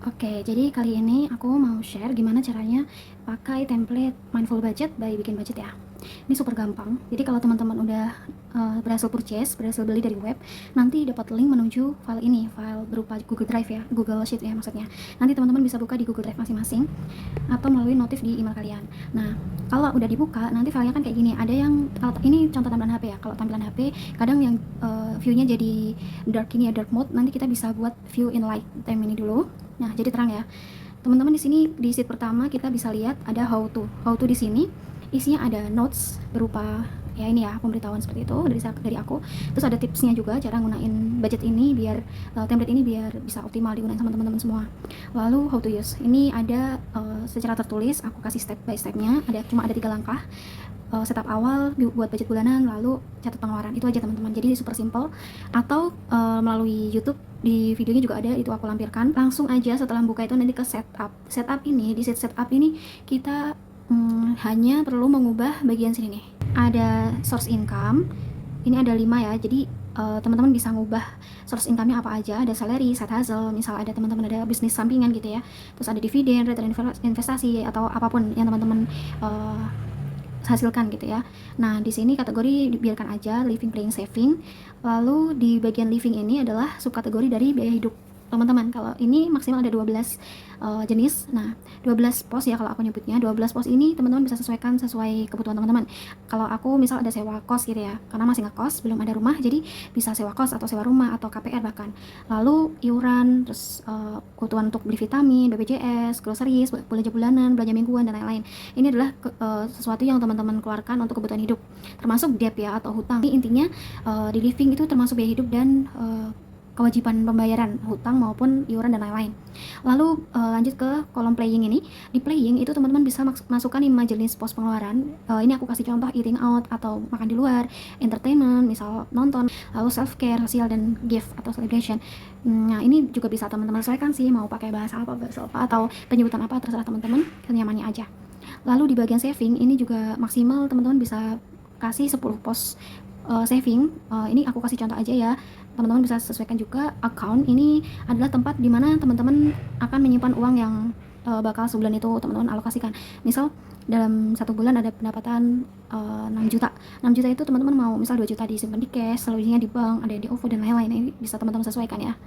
Oke, jadi kali ini aku mau share gimana caranya pakai template Mindful Budget by Bikin Budget ya. Ini super gampang. Jadi kalau teman-teman udah berhasil purchase, berhasil beli dari web, nanti dapat link menuju file ini, file berupa Google Drive ya, Google Sheet ya maksudnya. Nanti teman-teman bisa buka di Google Drive masing-masing atau melalui notif di email kalian. Nah, kalau udah dibuka, nanti filenya kan kayak gini. Ada yang kalau ini contoh tampilan HP ya. Kalau tampilan HP, kadang yang view-nya jadi dark ini ya, dark mode. Nanti kita bisa buat view in light time ini dulu. Nah, jadi terang ya. Teman-teman di sini di sheet pertama kita bisa lihat ada how to. How to di sini isinya ada notes berupa ya ini ya pemberitahuan seperti itu dari aku. Terus ada tipsnya juga cara gunain budget ini biar template ini biar bisa optimal digunakan sama teman-teman semua. Lalu how to use. Ini ada secara tertulis, aku kasih step by stepnya. Cuma ada 3 langkah. Setup awal buat budget bulanan, lalu catat pengeluaran, itu aja teman-teman. Jadi super simple. Atau melalui YouTube di videonya juga ada, itu aku lampirkan. Langsung aja setelah buka itu nanti ke setup ini. Di setup ini kita hanya perlu mengubah bagian sini nih, ada source income. Ini ada 5 ya, jadi teman-teman bisa ngubah source income-nya apa aja. Ada salary, side hustle, misal ada teman-teman ada bisnis sampingan gitu ya. Terus ada dividen, return investasi, atau apapun yang teman-teman hasilkan gitu ya. Nah, di sini kategori dibiarkan aja living, playing, saving. Lalu di bagian living ini adalah subkategori dari biaya hidup teman-teman. Kalau ini maksimal ada 12 jenis. Nah, 12 pos ya kalau aku nyebutnya. 12 pos ini teman-teman bisa sesuaikan sesuai kebutuhan teman-teman. Kalau aku misal ada sewa kos gitu ya, karena masih ngekos, belum ada rumah, jadi bisa sewa kos atau sewa rumah atau KPR bahkan. Lalu iuran, terus kebutuhan untuk beli vitamin, BPJS, groceries, belanja bulanan, belanja mingguan, dan lain-lain. Ini adalah sesuatu yang teman-teman keluarkan untuk kebutuhan hidup, termasuk debt ya atau hutang. Ini intinya di living itu termasuk biaya hidup dan kewajiban pembayaran hutang maupun iuran dan lain-lain. Lalu lanjut ke kolom playing ini. Di playing itu teman-teman bisa masukkan 5 jenis pos pengeluaran. Ini aku kasih contoh eating out atau makan di luar, entertainment, misal nonton, lalu self care, sosial, dan gift atau celebration. Nah, ini juga bisa teman-teman sesuaikan sih, mau pakai bahasa apa atau penyebutan apa, terserah teman-teman, kenyamannya aja. Lalu di bagian saving ini juga maksimal teman-teman bisa kasih 10 pos saving. Ini aku kasih contoh aja ya, teman-teman bisa sesuaikan juga. Account ini adalah tempat di mana teman-teman akan menyimpan uang yang bakal sebulan itu teman-teman alokasikan. Misal dalam 1 bulan ada pendapatan 6 juta. 6 juta itu teman-teman mau misal 2 juta disimpan di cash, selebihnya di bank, ada yang di OVO dan lain-lain. Ini bisa teman-teman sesuaikan ya.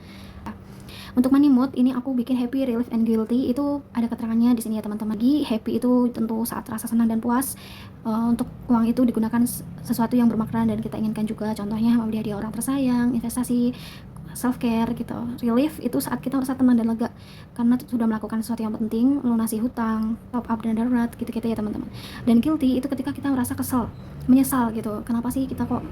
Untuk money mood ini aku bikin happy, relief, and guilty. Itu ada keterangannya di sini ya teman-teman. Happy itu tentu saat rasa senang dan puas. Untuk uang itu digunakan sesuatu yang bermakna dan kita inginkan juga. Contohnya membeli hadiah orang tersayang, investasi, self care gitu. Relief itu saat kita merasa tenang dan lega karena sudah melakukan sesuatu yang penting, melunasi hutang, top up dana darurat gitu-gitu ya teman-teman. Dan guilty itu ketika kita merasa kesel, menyesal gitu, kenapa sih kita kok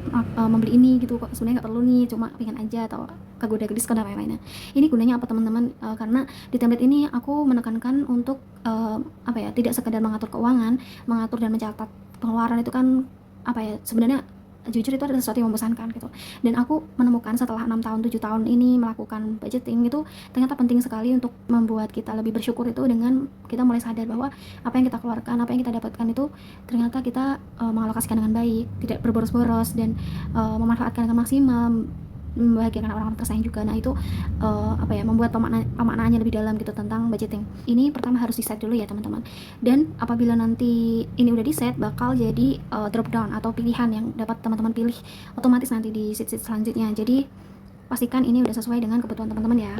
membeli ini gitu, kok sebenarnya nggak perlu nih, cuma pengen aja atau kegoda diskon dan lain-lainnya. Ini gunanya apa teman-teman? Karena di template ini aku menekankan untuk tidak sekedar mengatur keuangan, mengatur dan mencatat pengeluaran itu kan sebenarnya jujur itu adalah sesuatu yang membosankan gitu. Dan aku menemukan setelah 6 tahun 7 tahun ini melakukan budgeting itu ternyata penting sekali untuk membuat kita lebih bersyukur itu dengan kita mulai sadar bahwa apa yang kita keluarkan, apa yang kita dapatkan itu ternyata kita mengalokasikan dengan baik, tidak berboros-boros, dan memanfaatkan dengan maksimal, membahagiakan orang-orang tersayang juga. Nah itu membuat pemaknaannya lebih dalam gitu tentang budgeting. Ini pertama harus di set dulu ya teman-teman. Dan apabila nanti ini udah di set, bakal jadi drop down atau pilihan yang dapat teman-teman pilih otomatis nanti di sheet selanjutnya. Jadi pastikan ini udah sesuai dengan kebutuhan teman-teman ya.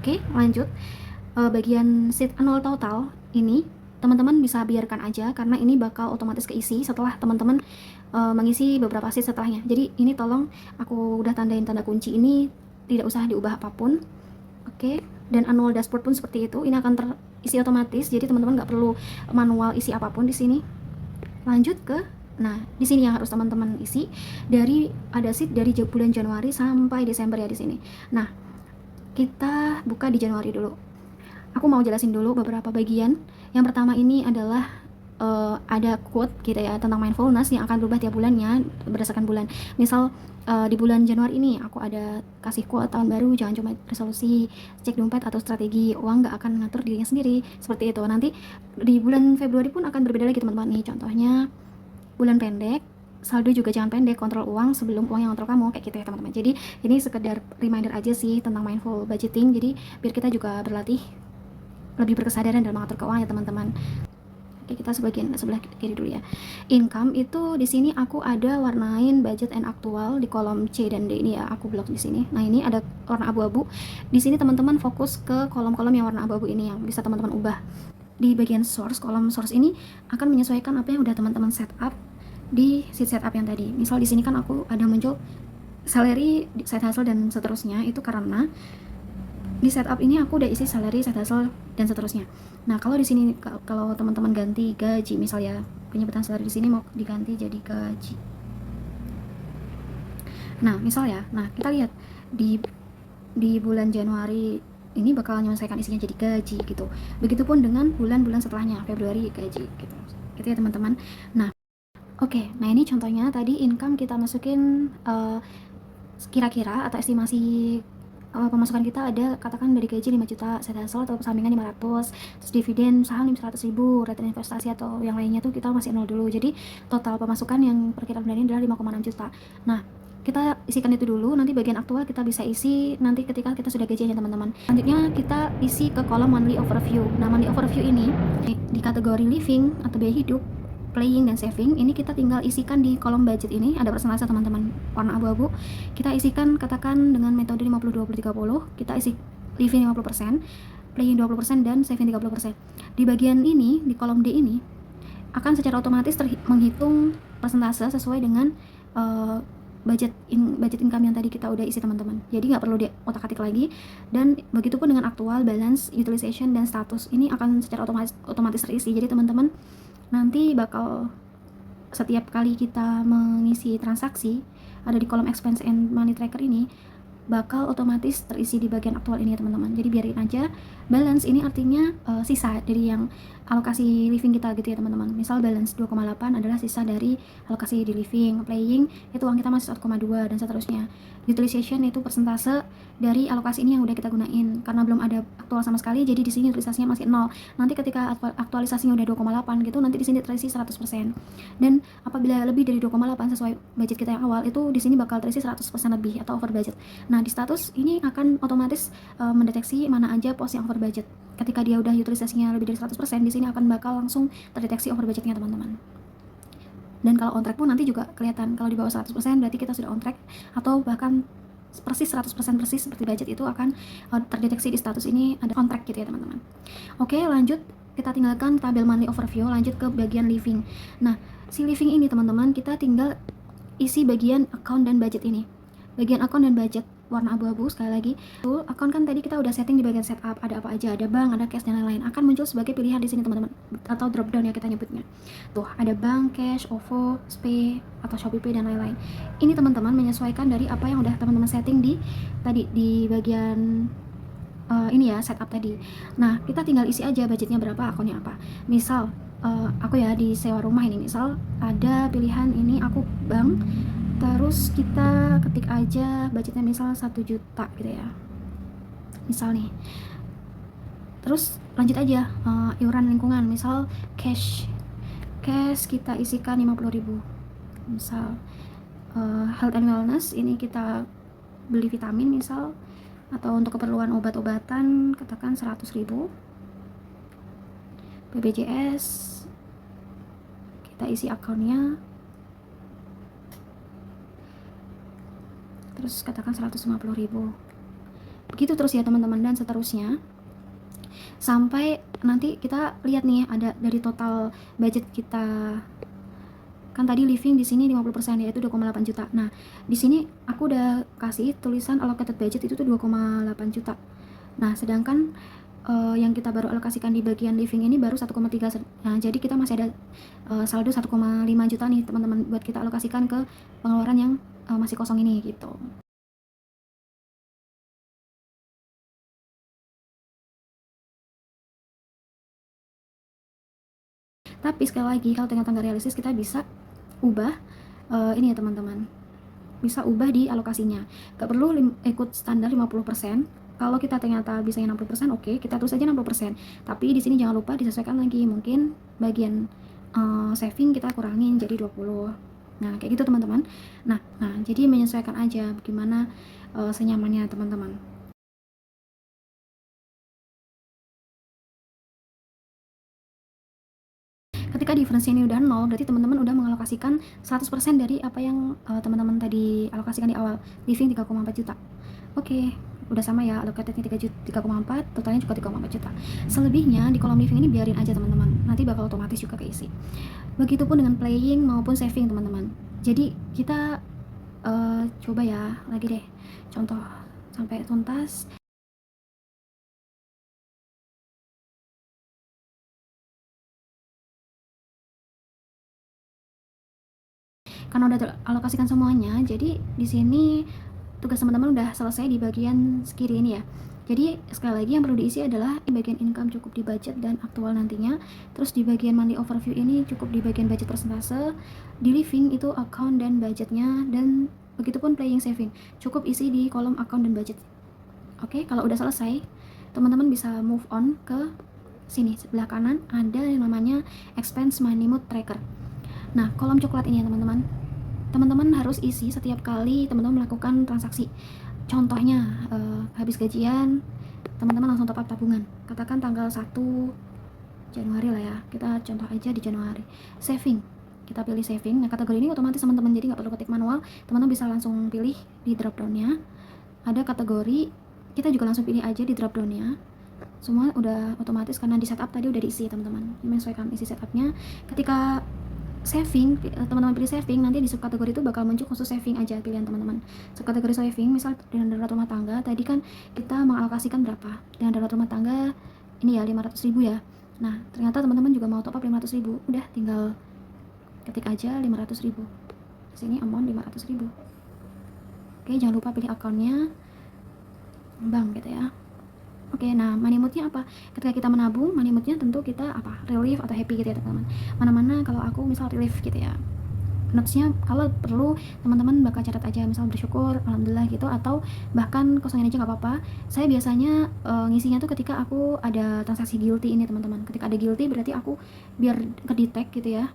Oke, lanjut. Bagian sheet annual total ini teman-teman bisa biarkan aja karena ini bakal otomatis keisi setelah teman-teman mengisi beberapa sheet setelahnya. Jadi ini tolong aku udah tandain tanda kunci ini, tidak usah diubah apapun. Oke. Dan annual dashboard pun seperti itu, ini akan terisi otomatis, jadi teman-teman nggak perlu manual isi apapun di sini. Lanjut ke, nah di sini yang harus teman-teman isi ada sheet dari bulan Januari sampai Desember ya di sini. Nah kita buka di Januari dulu. Aku mau jelasin dulu beberapa bagian. Yang pertama ini adalah ada quote gitu ya tentang mindfulness yang akan berubah tiap bulannya berdasarkan bulan. Misal di bulan Januari ini aku ada kasih quote tahun baru, jangan cuma resolusi, cek dompet atau strategi uang, nggak akan mengatur dirinya sendiri, seperti itu. Nanti di bulan Februari pun akan berbeda lagi teman-teman. Nih contohnya bulan pendek, saldo juga jangan pendek, kontrol uang sebelum uang yang kontrol kamu, kayak gitu ya teman-teman. Jadi ini sekedar reminder aja sih tentang mindful budgeting, jadi biar kita juga berlatih lebih berkesadaran dalam mengatur keuangan ya teman-teman. Oke, kita sebelah kiri dulu ya. Income itu di sini aku ada warnain budget and aktual di kolom C dan D ini ya, aku blok di sini. Nah, ini ada warna abu-abu. Di sini teman-teman fokus ke kolom-kolom yang warna abu-abu ini yang bisa teman-teman ubah. Di bagian source, kolom source ini akan menyesuaikan apa yang udah teman-teman setup di sheet setup yang tadi. Misal di sini kan aku ada muncul salary, side hustle dan seterusnya, itu karena di setup ini aku udah isi salary, side hustle dan seterusnya. Nah, kalau di sini kalau teman-teman ganti gaji, misal ya penyebutan salary di sini mau diganti jadi gaji. Nah, misal ya, nah kita lihat di bulan Januari ini bakal menyelesaikan isinya jadi gaji gitu. Begitupun dengan bulan-bulan setelahnya, Februari gaji gitu. Gitu ya teman-teman. Nah, oke, nah ini contohnya tadi income kita masukin kira-kira atau estimasi pemasukan kita ada katakan dari gaji 5 juta, side hustle atau sampingan 500, terus dividen saham 500.000, return investasi atau yang lainnya tuh kita masih nol dulu. Jadi total pemasukan yang perkiraan bulan ini adalah 5,6 juta. Nah, kita isikan itu dulu, nanti bagian aktual kita bisa isi nanti ketika kita sudah gajiannya teman-teman. Selanjutnya kita isi ke kolom monthly overview. Nah, monthly overview ini di kategori living atau biaya hidup, playing dan saving, ini kita tinggal isikan di kolom budget ini, ada persentase teman-teman warna abu-abu. Kita isikan katakan dengan metode 50-20-30, kita isi living 50%, playing 20% dan saving 30%. Di bagian ini, di kolom D ini akan secara otomatis menghitung persentase sesuai dengan budget income yang tadi kita udah isi teman-teman. Jadi nggak perlu di otak-atik lagi. Dan begitupun dengan aktual, balance, utilization dan status ini akan secara otomatis terisi. Jadi teman-teman nanti bakal setiap kali kita mengisi transaksi ada di kolom expense and money tracker ini bakal otomatis terisi di bagian aktual ini ya teman-teman. Jadi biarin aja. Balance ini artinya sisa dari yang alokasi living kita gitu ya teman-teman. Misal balance 2,8 adalah sisa dari alokasi di living. Playing itu uang kita masih 1,2 dan seterusnya. Utilization itu persentase dari alokasi ini yang udah kita gunain. Karena belum ada aktual sama sekali, jadi di sini utilisasinya masih 0. Nanti ketika aktualisasinya udah 2,8 gitu, nanti di sini terisi 100%. Dan apabila lebih dari 2,8 sesuai budget kita yang awal, itu di sini bakal terisi 100% lebih atau over budget. Nah, di status ini akan otomatis mendeteksi mana aja pos yang over budget. Ketika dia udah utilisasinya lebih dari 100%, di sini akan bakal langsung terdeteksi over budgetnya teman-teman. Dan kalau on track pun nanti juga kelihatan. Kalau di bawah 100% berarti kita sudah on track, atau bahkan persis 100% persis seperti budget itu akan terdeteksi di status ini ada on track gitu ya teman-teman. Oke, lanjut kita tinggalkan tabel monthly overview, lanjut ke bagian living. Nah, si living ini teman-teman kita tinggal isi bagian account dan budget ini. Bagian account dan budget warna abu-abu sekali lagi. Account kan tadi kita udah setting di bagian setup, ada apa aja, ada bank, ada cash dan lain-lain. Akan muncul sebagai pilihan di sini teman-teman, atau drop down ya kita nyebutnya. Tuh, ada bank, cash, OVO, SPay atau Shopee Pay dan lain-lain. Ini teman-teman menyesuaikan dari apa yang udah teman-teman setting di tadi di bagian ini ya, setup tadi. Nah, kita tinggal isi aja budgetnya berapa, akunnya apa. Misal aku ya di sewa rumah ini, misal ada pilihan ini aku bank, terus kita ketik aja budgetnya misal 1 juta gitu ya, misal nih. Terus lanjut aja iuran lingkungan, misal cash kita isikan 50.000. Misal health and wellness ini kita beli vitamin misal, atau untuk keperluan obat-obatan katakan 100.000. BPJS kita isi akunnya, terus katakan 150.000. Begitu terus ya teman-teman, dan seterusnya sampai nanti kita lihat nih ada dari total budget kita. Kan tadi living di sini 50% yaitu 2,8 juta. Nah, di sini aku udah kasih tulisan allocated budget itu tuh 2,8 juta. Nah, sedangkan yang kita baru alokasikan di bagian living ini baru 1,3. Nah, jadi kita masih ada saldo 1,5 juta nih teman-teman buat kita alokasikan ke pengeluaran yang masih kosong ini gitu. Tapi sekali lagi kalau ternyata nggak realistis, kita bisa ubah ini ya teman-teman, bisa ubah di alokasinya. Gak perlu ikut standar 50%. Kalau kita ternyata bisa 60%, oke, kita tulis aja 60%. Tapi di sini jangan lupa disesuaikan lagi, mungkin bagian saving kita kurangin jadi 20. Nah, kayak gitu teman-teman. Nah, jadi menyesuaikan aja bagaimana senyamannya teman-teman. Ketika difference ini udah 0, berarti teman-teman udah mengalokasikan 100% dari apa yang teman-teman tadi alokasikan di awal. Living 3,4 juta. Oke, udah sama ya, allocatednya 3,4, totalnya juga 3,4 juta. Selebihnya di kolom living ini biarin aja teman-teman, nanti bakal otomatis juga keisi. Begitupun dengan playing maupun saving teman-teman. Jadi kita coba ya lagi deh contoh sampai tuntas. Karena udah teralokasikan semuanya, jadi di sini tugas teman-teman udah selesai di bagian kiri ini ya. Jadi sekali lagi yang perlu diisi adalah di bagian income cukup di budget dan aktual nantinya. Terus di bagian monthly overview ini cukup di bagian budget persentase. Di living itu account dan budgetnya, dan begitupun playing saving cukup isi di kolom account dan budget. Oke, kalau udah selesai, teman-teman bisa move on ke sini. Sebelah kanan ada yang namanya expense money mood tracker. Nah, kolom coklat ini ya teman-teman harus isi setiap kali teman-teman melakukan transaksi. Contohnya habis gajian teman-teman langsung top up tabungan, katakan tanggal 1 Januari lah ya, kita contoh aja di Januari. Saving, kita pilih saving. Nah, kategori ini otomatis teman-teman jadi nggak perlu ketik manual, teman-teman bisa langsung pilih di drop downnya. Ada kategori, kita juga langsung pilih aja di drop downnya. Semua udah otomatis karena di setup tadi udah diisi teman-teman. Menyesuaikan isi setupnya. Ketika saving, teman-teman pilih saving, nanti di subkategori itu bakal muncul khusus saving aja pilihan teman-teman. Subkategori saving, misal dengan darurat rumah tangga, tadi kan kita mengalokasikan berapa? Dengan darurat rumah tangga ini ya 500.000 ya. Nah, ternyata teman-teman juga mau top up 500.000. Udah tinggal ketik aja 500.000. Di sini amount 500.000. Oke, jangan lupa pilih akunnya bank gitu ya. Oke, nah money moodnya apa? Ketika kita menabung, money moodnya tentu kita apa? Relief atau happy gitu ya teman-teman. Mana-mana kalau aku misal relief gitu ya. Notesnya kalau perlu teman-teman bakal catat aja, misal bersyukur, alhamdulillah gitu, atau bahkan kosongin aja nggak apa-apa. Saya biasanya ngisinya tuh ketika aku ada transaksi guilty ini teman-teman. Ketika ada guilty berarti aku biar ke-detect gitu ya,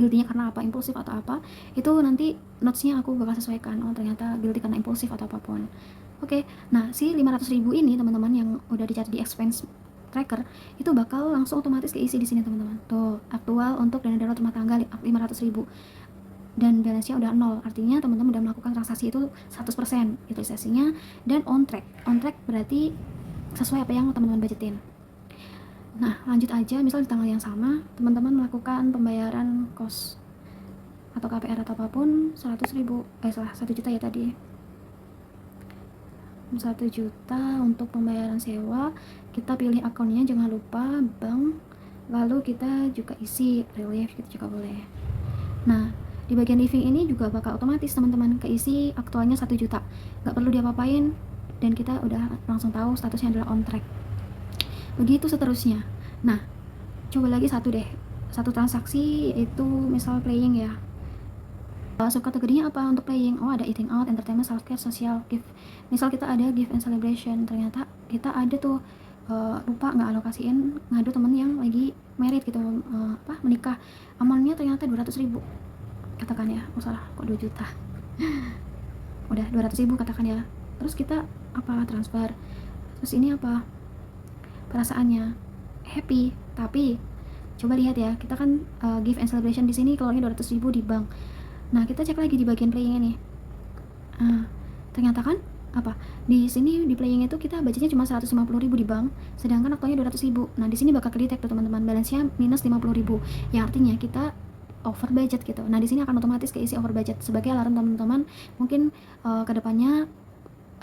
guilty-nya karena apa, impulsif atau apa, itu nanti notesnya aku bakal sesuaikan. Oh ternyata guilty karena impulsif atau apapun. Oke, nah si 500.000 ini teman-teman yang udah dicatat di expense tracker itu bakal langsung otomatis keisi di sini teman-teman. Tuh, aktual untuk dana darurat rumah tangga 500.000 dan balance-nya udah 0. Artinya teman-teman udah melakukan transaksi itu 100% utilisasinya dan on track. On track berarti sesuai apa yang teman-teman budgetin. Nah, lanjut aja, misal di tanggal yang sama teman-teman melakukan pembayaran kos atau KPR atau apapun 100.000, 1 juta ya tadi. 1 juta untuk pembayaran sewa, kita pilih akunnya jangan lupa bank, lalu kita juga isi relief gitu juga boleh. Nah, di bagian living ini juga bakal otomatis teman-teman keisi aktualnya 1 juta, nggak perlu diapa-apain dan kita udah langsung tahu statusnya adalah on track. Begitu seterusnya. Nah, coba lagi satu deh, satu transaksi yaitu misal playing ya. Subkategorinya apa untuk playing? Oh, ada eating out, entertainment, self-care, social, gift. Misal kita ada gift and celebration, ternyata kita ada tuh lupa nggak alokasiin ngadu temen yang lagi married gitu, menikah. Amalnya ternyata 200.000. Katakan ya, oh salah, kok 2 juta. Udah 200.000 katakan ya. Terus kita apa transfer. Terus ini apa? Perasaannya happy, tapi coba lihat ya, kita kan gift and celebration di sini keluarnya 200.000 di bank. Nah, kita cek lagi di bagian playing ini. Ternyata kan apa? Di sini di playing itu kita budgetnya cuma 150.000 di bank, sedangkan aktualnya 200.000. Nah, di sini bakal ke-detect tuh teman-teman, balance-nya minus 50.000. Yang artinya kita over budget gitu. Nah, di sini akan otomatis keisi over budget. Sebagai alarm teman-teman, mungkin kedepannya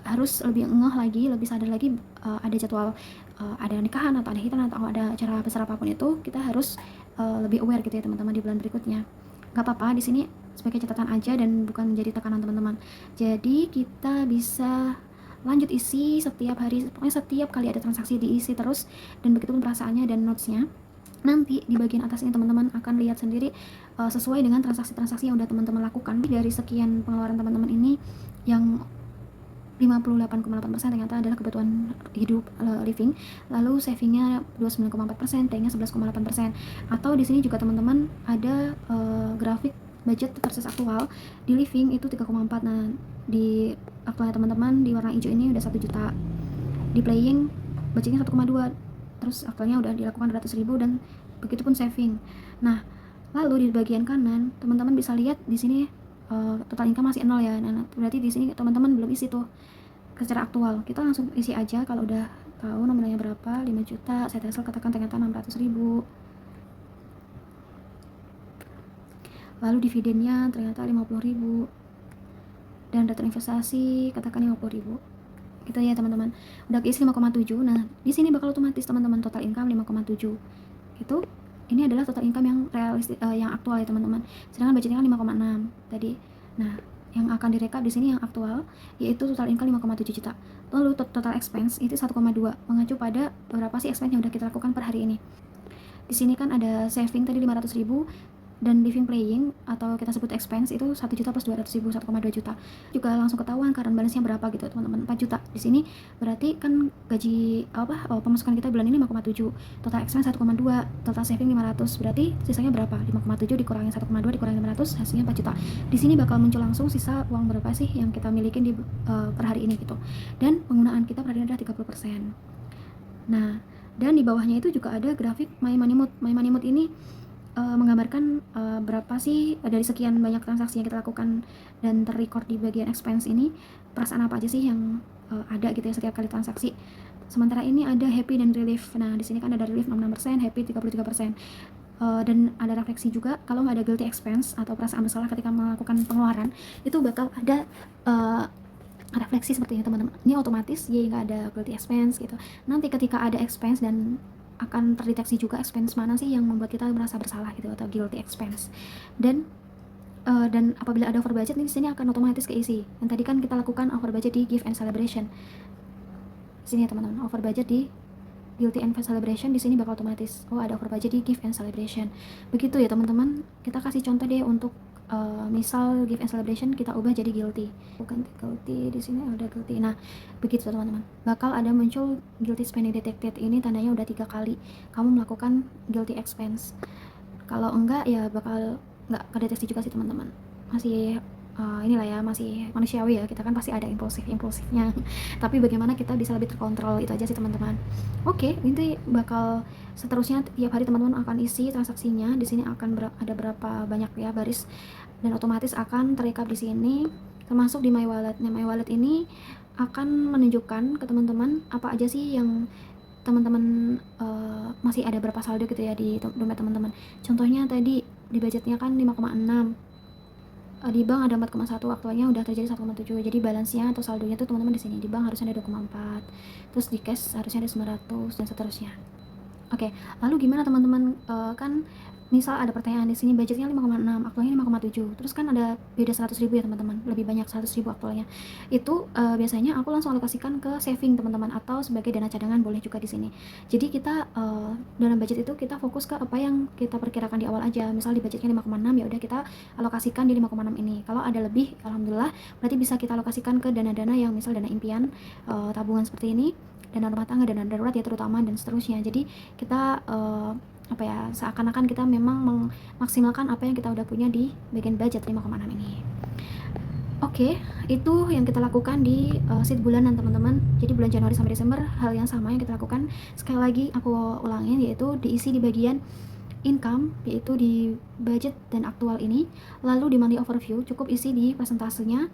harus lebih ngeh lagi, lebih sadar lagi, ada jadwal ada nikahan atau ada hitan atau ada acara besar apapun itu, kita harus lebih aware gitu ya teman-teman di bulan berikutnya. Gak apa-apa, di sini sebagai catatan aja dan bukan menjadi tekanan teman-teman. Jadi kita bisa lanjut isi setiap hari, pokoknya setiap kali ada transaksi diisi terus, dan begitupun perasaannya dan notesnya. Nanti di bagian atas ini teman-teman akan lihat sendiri sesuai dengan transaksi-transaksi yang udah teman-teman lakukan. Dari sekian pengeluaran teman-teman ini, yang 58,8% ternyata adalah kebutuhan hidup living, lalu savingnya 29,4%, playnya 11,8%. Atau di sini juga teman-teman ada grafik budget versus aktual. Di living itu 3,4. Nah, di aktualnya teman-teman di warna hijau ini udah 1 juta. Di playing budgetnya 1,2. Terus aktualnya udah dilakukan 200.000 dan begitupun saving. Nah, lalu di bagian kanan teman-teman bisa lihat di sini total income masih 0 ya. Nah, berarti di sini teman-teman belum isi tuh secara aktual. Kita langsung isi aja kalau udah tahu nominalnya berapa. 5 juta, saya hasil katakan ternyata 600.000. Lalu dividennya ternyata 50.000. Dan return investasi katakan 50.000. Gitu ya teman-teman. Udah keisi 5,7. Nah, di sini bakal otomatis teman-teman total income 5,7. Itu ini adalah total income yang realistis, yang aktual ya teman-teman. Sedangkan budgetnya kan 5,6 tadi. Nah, yang akan direkap di sini yang aktual yaitu total income 5,7 juta. Lalu total expense itu 1,2, mengacu pada berapa sih expense yang udah kita lakukan per hari ini. Di sini kan ada saving tadi 500.000 dan living playing atau kita sebut expense itu 1 juta plus 200.000, 1,2 juta. Juga langsung ketahuan current balance-nya berapa gitu teman-teman, 4 juta. Di sini berarti kan gaji pemasukan kita bulan ini 5,7, total expense 1,2, total saving 500, berarti sisanya berapa? 5,7 dikurangi 1,2 dikurangi 500, hasilnya 4 juta. Di sini bakal muncul langsung sisa uang berapa sih yang kita miliki di per hari ini gitu. Dan penggunaan kita per hari ini adalah 30%. Nah, dan di bawahnya itu juga ada grafik My Money Mood. My Money Mood ini menggambarkan berapa sih dari sekian banyak transaksi yang kita lakukan dan terrecord di bagian expense ini, perasaan apa aja sih yang ada gitu ya setiap kali transaksi. Sementara ini ada happy dan relief. Nah, di sini kan ada relief 66%, happy 33%. Dan ada refleksi juga kalau nggak ada guilty expense atau perasaan bersalah ketika melakukan pengeluaran, itu bakal ada refleksi seperti ini teman-teman. Ini otomatis ya nggak ada guilty expense gitu. Nanti ketika ada expense dan akan terdeteksi juga expense mana sih yang membuat kita merasa bersalah gitu atau guilty expense. Dan apabila ada over budget nih, di sini akan otomatis keisi. Yang tadi kan kita lakukan over budget di gift and celebration. Sini ya teman-teman, over budget di guilty and celebration, di sini bakal otomatis. Oh, ada over budget di gift and celebration. Begitu ya teman-teman. Kita kasih contoh deh untuk misal gift and celebration kita ubah jadi guilty, bukan guilty, di sini ada guilty. Nah, begitu teman-teman, bakal ada muncul guilty spending detected. Ini tandanya udah 3 kali kamu melakukan guilty expense. Kalau enggak ya bakal enggak kedeteksi juga sih teman-teman. Masih inilah ya, masih manusiawi ya, kita kan pasti ada impulsifnya tapi bagaimana kita bisa lebih terkontrol, itu aja sih teman-teman. Oke, ini bakal seterusnya tiap hari teman-teman akan isi transaksinya. Di sini akan ada berapa banyak ya baris, dan otomatis akan terekap di sini termasuk di My Wallet. Nah, My Wallet ini akan menunjukkan ke teman-teman apa aja sih yang teman-teman masih ada berapa saldo gitu ya di dompet teman-teman. Contohnya tadi di budgetnya kan 5,6, di bank ada 4,1, aktualnya udah terjadi 1,7. Jadi balance-nya atau saldonya tuh teman-teman di sini. Di bank harusnya ada 2,4. Terus di cash harusnya ada 900 dan seterusnya. Oke, lalu gimana teman-teman, kan misal ada pertanyaan di sini budgetnya 5,6, aktualnya 5,7. Terus kan ada beda 100.000 ya teman-teman, lebih banyak 100.000 aktualnya. Itu biasanya aku langsung alokasikan ke saving teman-teman, atau sebagai dana cadangan boleh juga di sini. Jadi kita dalam budget itu kita fokus ke apa yang kita perkirakan di awal aja. Misal di budgetnya 5,6, ya udah kita alokasikan di 5,6 ini. Kalau ada lebih, alhamdulillah, berarti bisa kita alokasikan ke dana-dana yang misal dana impian, tabungan seperti ini, dana rumah tangga, dana darurat ya terutama, dan seterusnya. Jadi kita seakan-akan kita memang memaksimalkan apa yang kita udah punya di bagian budget 5,6 ini. Oke, itu yang kita lakukan di sheet bulanan teman-teman. Jadi bulan Januari sampai Desember hal yang sama yang kita lakukan. Sekali lagi aku ulangin, yaitu diisi di bagian income, yaitu di budget dan aktual ini. Lalu di monthly overview cukup isi di persentasenya.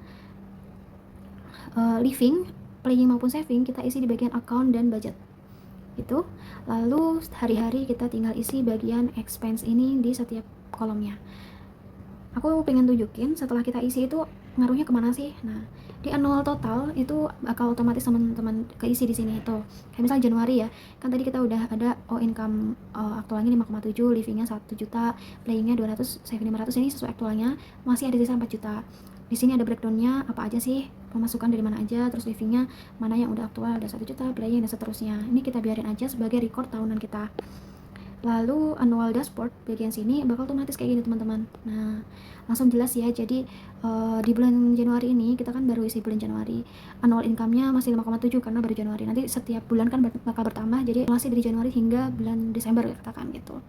Living, playing maupun saving kita isi di bagian account dan budget itu. Lalu hari-hari kita tinggal isi bagian expense ini di setiap kolomnya. Aku pengen tunjukin setelah kita isi itu ngaruhnya kemana sih. Nah, di annual total itu bakal otomatis teman-teman keisi di sini itu. Kayak misal Januari ya, kan tadi kita udah ada income aktualnya 5,7, livingnya 1 juta, playingnya 200, saving 500. Ini sesuai aktualnya, masih ada sisa 4 juta. Di sini ada breakdownnya apa aja sih, pemasukan dari mana aja, terus livingnya mana yang udah aktual, ada 1 juta, playing dan seterusnya. Ini kita biarin aja sebagai record tahunan kita. Lalu annual dashboard bagian sini bakal otomatis kayak gini teman-teman. Nah, langsung jelas ya. Jadi di bulan Januari ini kita kan baru isi bulan Januari, annual income-nya masih 5,7 karena baru Januari. Nanti setiap bulan kan bakal bertambah, jadi masih dari Januari hingga bulan Desember ya katakan gitu.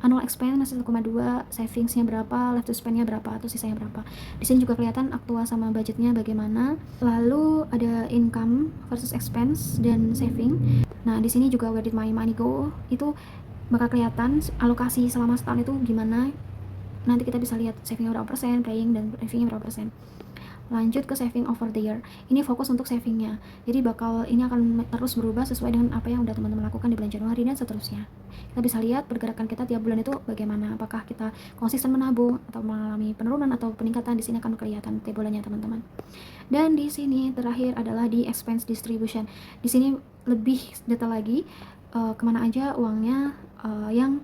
Annual expense masih 1,2, savingsnya berapa, left to spend-nya berapa, atau sisanya berapa. Di sini juga kelihatan aktual sama budgetnya bagaimana. Lalu ada income versus expense dan saving. Nah, di sini juga where did my money go, itu bakal kelihatan alokasi selama setahun itu gimana. Nanti kita bisa lihat savingnya berapa persen, praying dan savingnya berapa persen. Lanjut ke saving over the year. Ini fokus untuk savingnya. Jadi ini akan terus berubah sesuai dengan apa yang udah teman-teman lakukan di bulan Januari dan seterusnya. Kita bisa lihat pergerakan kita tiap bulan itu bagaimana. Apakah kita konsisten menabung atau mengalami penurunan atau peningkatan. Di sini akan kelihatan tiap bulannya teman-teman. Dan di sini terakhir adalah di expense distribution. Di sini lebih detail lagi kemana aja uangnya yang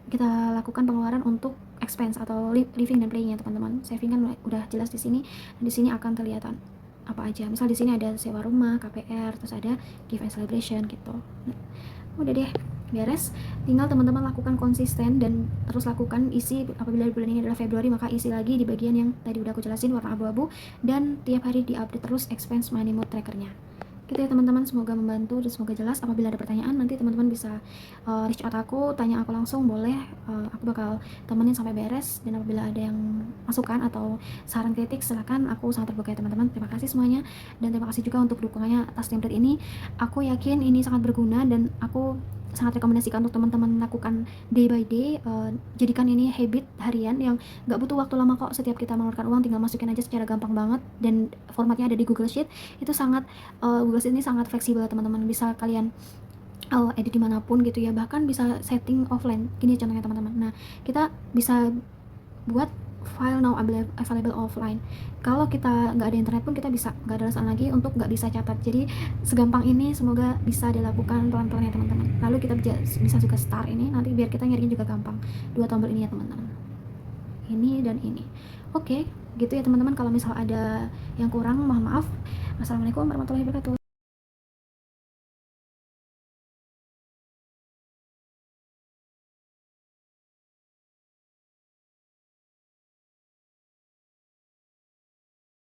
kita lakukan pengeluaran untuk expense atau living dan playing ya teman-teman. Saving kan udah jelas di sini. Di sini akan kelihatan apa aja. Misal di sini ada sewa rumah, KPR, terus ada gift and celebration gitu. Nah, udah deh, beres. Tinggal teman-teman lakukan konsisten dan terus lakukan isi. Apabila bulan ini adalah Februari, maka isi lagi di bagian yang tadi udah aku jelasin warna abu-abu, dan tiap hari diupdate terus expense money mode trackernya. Gitu ya teman-teman, semoga membantu dan semoga jelas. Apabila ada pertanyaan nanti teman-teman bisa reach out aku, tanya aku langsung boleh. Aku bakal temenin sampai beres, dan apabila ada yang masukan atau saran kritik silakan, aku sangat terbuka ya teman-teman. Terima kasih semuanya, dan terima kasih juga untuk dukungannya atas template ini. Aku yakin ini sangat berguna dan aku sangat rekomendasikan untuk teman-teman lakukan day by day. Jadikan ini habit harian yang gak butuh waktu lama kok. Setiap kita mengeluarkan uang tinggal masukin aja secara gampang banget, dan formatnya ada di Google Sheet. Itu sangat Google Sheet ini sangat fleksibel teman-teman, bisa kalian edit dimanapun gitu ya, bahkan bisa setting offline. Gini contohnya teman-teman, nah kita bisa buat file now available offline. Kalau kita nggak ada internet pun kita bisa, nggak ada alasan lagi untuk nggak bisa catat. Jadi segampang ini, semoga bisa dilakukan pelan-pelan ya teman-teman. Lalu kita bisa juga start ini, nanti biar kita nyarinya juga gampang. 2 tombol ini ya teman-teman, ini dan ini. Oke, gitu ya teman-teman. Kalau misal ada yang kurang mohon maaf. Assalamualaikum warahmatullahi wabarakatuh.